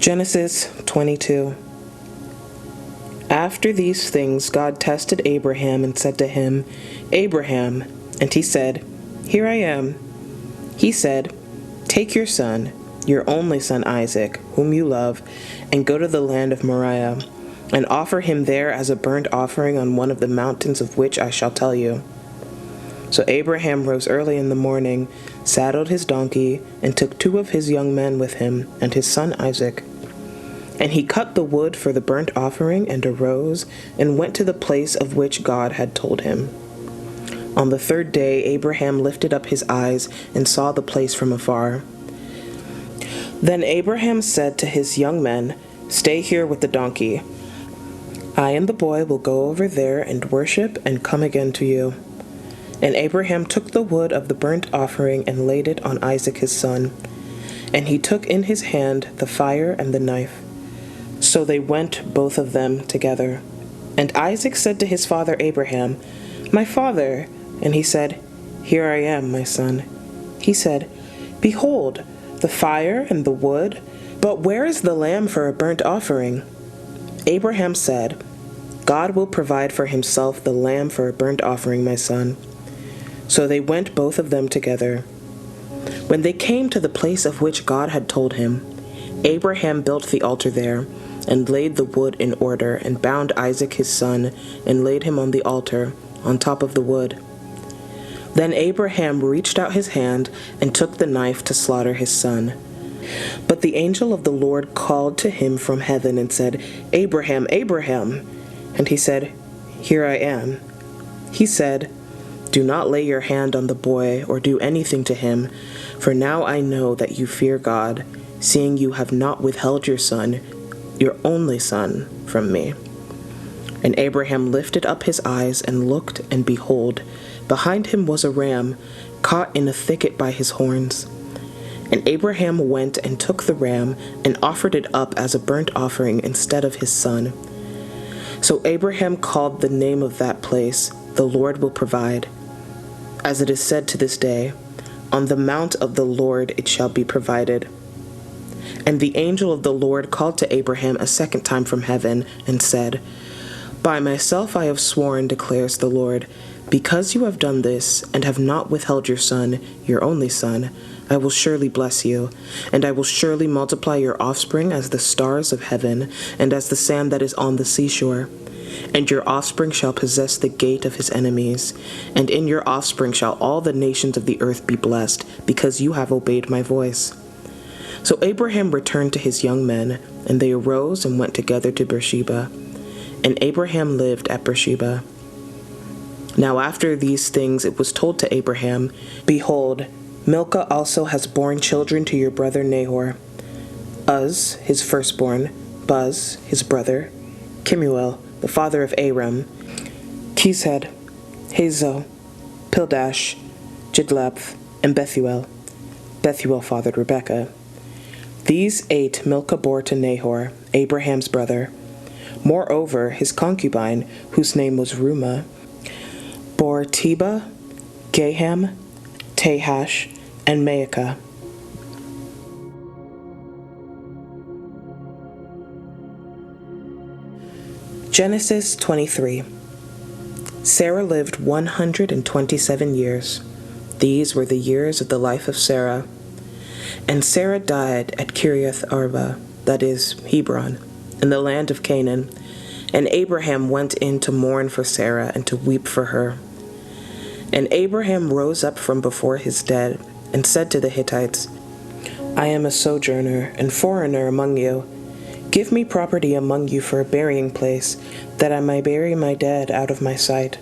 Genesis 22. After these things, God tested Abraham and said to him, "Abraham." And he said, "Here I am." He said, "Take your son, your only son Isaac, whom you love, and go to the land of Moriah, and offer him there as a burnt offering on one of the mountains of which I shall tell you." So Abraham rose early in the morning, saddled his donkey, and took 2 of his young men with him, and his son Isaac. And he cut the wood for the burnt offering, and arose, and went to the place of which God had told him. On the 3rd day Abraham lifted up his eyes, and saw the place from afar. Then Abraham said to his young men, "Stay here with the donkey. I and the boy will go over there and worship, and come again to you." And Abraham took the wood of the burnt offering, and laid it on Isaac his son. And he took in his hand the fire and the knife. So they went both of them together. And Isaac said to his father Abraham, "My father." And he said, "Here I am, my son." He said, "Behold, the fire and the wood, but where is the lamb for a burnt offering?" Abraham said, "God will provide for himself the lamb for a burnt offering, my son." So they went both of them together. When they came to the place of which God had told him, Abraham built the altar there, and laid the wood in order, and bound Isaac his son, and laid him on the altar, on top of the wood. Then Abraham reached out his hand, and took the knife to slaughter his son. But the angel of the Lord called to him from heaven, and said, "Abraham, Abraham." And he said, "Here I am." He said, "Do not lay your hand on the boy, or do anything to him, for now I know that you fear God, seeing you have not withheld your son, your only son, from me." And Abraham lifted up his eyes and looked, and behold, behind him was a ram, caught in a thicket by his horns. And Abraham went and took the ram, and offered it up as a burnt offering instead of his son. So Abraham called the name of that place, "The Lord will provide." As it is said to this day, "On the mount of the Lord it shall be provided." And the angel of the Lord called to Abraham a second time from heaven, and said, "By myself I have sworn, declares the Lord, because you have done this, and have not withheld your son, your only son, I will surely bless you, and I will surely multiply your offspring as the stars of heaven, and as the sand that is on the seashore. And your offspring shall possess the gate of his enemies, and in your offspring shall all the nations of the earth be blessed, because you have obeyed my voice." So Abraham returned to his young men, and they arose and went together to Beersheba. And Abraham lived at Beersheba. Now after these things it was told to Abraham, "Behold, Milcah also has borne children to your brother Nahor: Uz, his firstborn, Buz, his brother, Kemuel, the father of Aram, Chesed, Hazo, Pildash, Jidlaph, and Bethuel." Bethuel fathered Rebekah. These 8 Milcah bore to Nahor, Abraham's brother. Moreover, his concubine, whose name was Reumah, bore Tebah, Gaham, Tahash, and Maacah. Genesis 23. Sarah lived 127 years. These were the years of the life of Sarah. And Sarah died at Kiriath Arba, that is, Hebron, in the land of Canaan. And Abraham went in to mourn for Sarah and to weep for her. And Abraham rose up from before his dead, and said to the Hittites, "I am a sojourner and foreigner among you. Give me property among you for a burying place, that I may bury my dead out of my sight."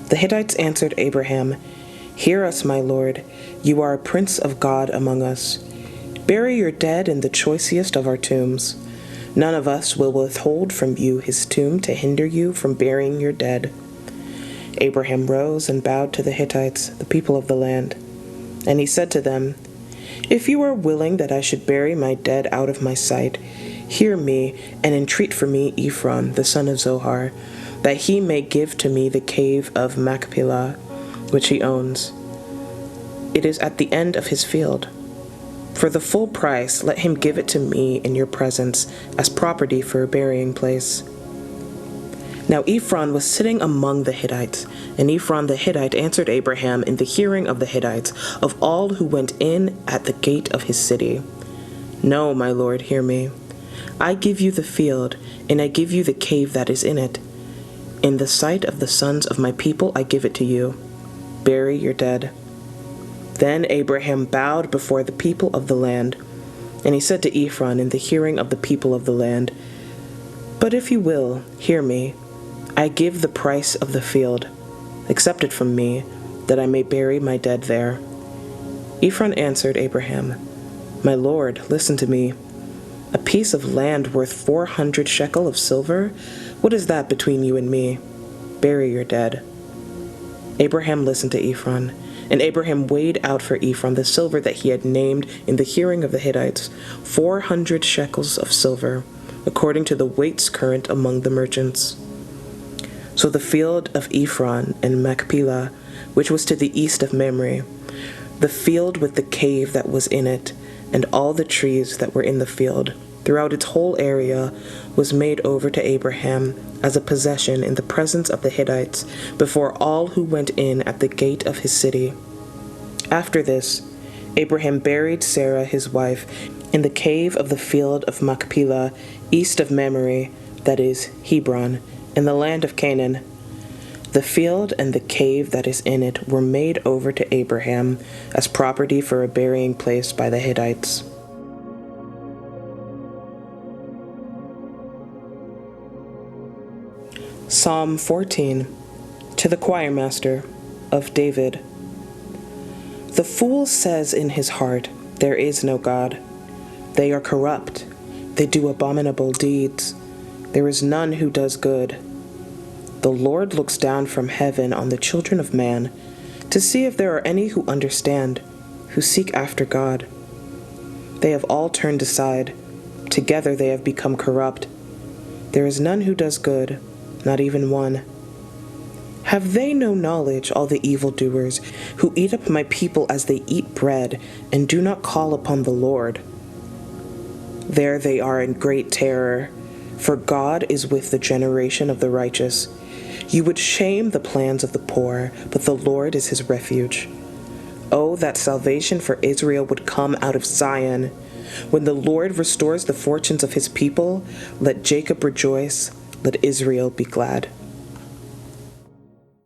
The Hittites answered Abraham, "Hear us, my lord. You are a prince of God among us. Bury your dead in the choicest of our tombs. None of us will withhold from you his tomb to hinder you from burying your dead." Abraham rose and bowed to the Hittites, the people of the land. And he said to them, "If you are willing that I should bury my dead out of my sight, hear me and entreat for me Ephron, the son of Zohar, that he may give to me the cave of Machpelah, which he owns. It is at the end of his field." For the full price, let him give it to me in your presence as property for a burying place." Now Ephron was sitting among the Hittites, and Ephron the Hittite answered Abraham in the hearing of the Hittites, of all who went in at the gate of his city, "No, my lord, hear me. I give you the field, and I give you the cave that is in it. In the sight of the sons of my people I give it to you. Bury your dead." Then Abraham bowed before the people of the land, and he said to Ephron in the hearing of the people of the land, "But if you will, hear me. I give the price of the field. Accept it from me, that I may bury my dead there." Ephron answered Abraham, "My lord, listen to me. A piece of land worth 400 shekel of silver? What is that between you and me? Bury your dead." Abraham listened to Ephron, and Abraham weighed out for Ephron the silver that he had named in the hearing of the Hittites, 400 shekels of silver, according to the weights current among the merchants. So the field of Ephron and Machpelah, which was to the east of Mamre, the field with the cave that was in it, and all the trees that were in the field, throughout its whole area, was made over to Abraham as a possession in the presence of the Hittites, before all who went in at the gate of his city. After this, Abraham buried Sarah his wife in the cave of the field of Machpelah, east of Mamre, that is, Hebron, in the land of Canaan. The field and the cave that is in it were made over to Abraham as property for a burying place by the Hittites. Psalm 14. To the choirmaster, of David. The fool says in his heart, "There is no God." They are corrupt. They do abominable deeds. There is none who does good. The Lord looks down from heaven on the children of man to see if there are any who understand, who seek after God. They have all turned aside. Together they have become corrupt. There is none who does good, not even one. Have they no knowledge, all the evildoers, who eat up my people as they eat bread, and do not call upon the Lord? There they are in great terror, for God is with the generation of the righteous. You would shame the plans of the poor, but the Lord is his refuge. Oh, that salvation for Israel would come out of Zion. When the Lord restores the fortunes of his people, let Jacob rejoice, let Israel be glad.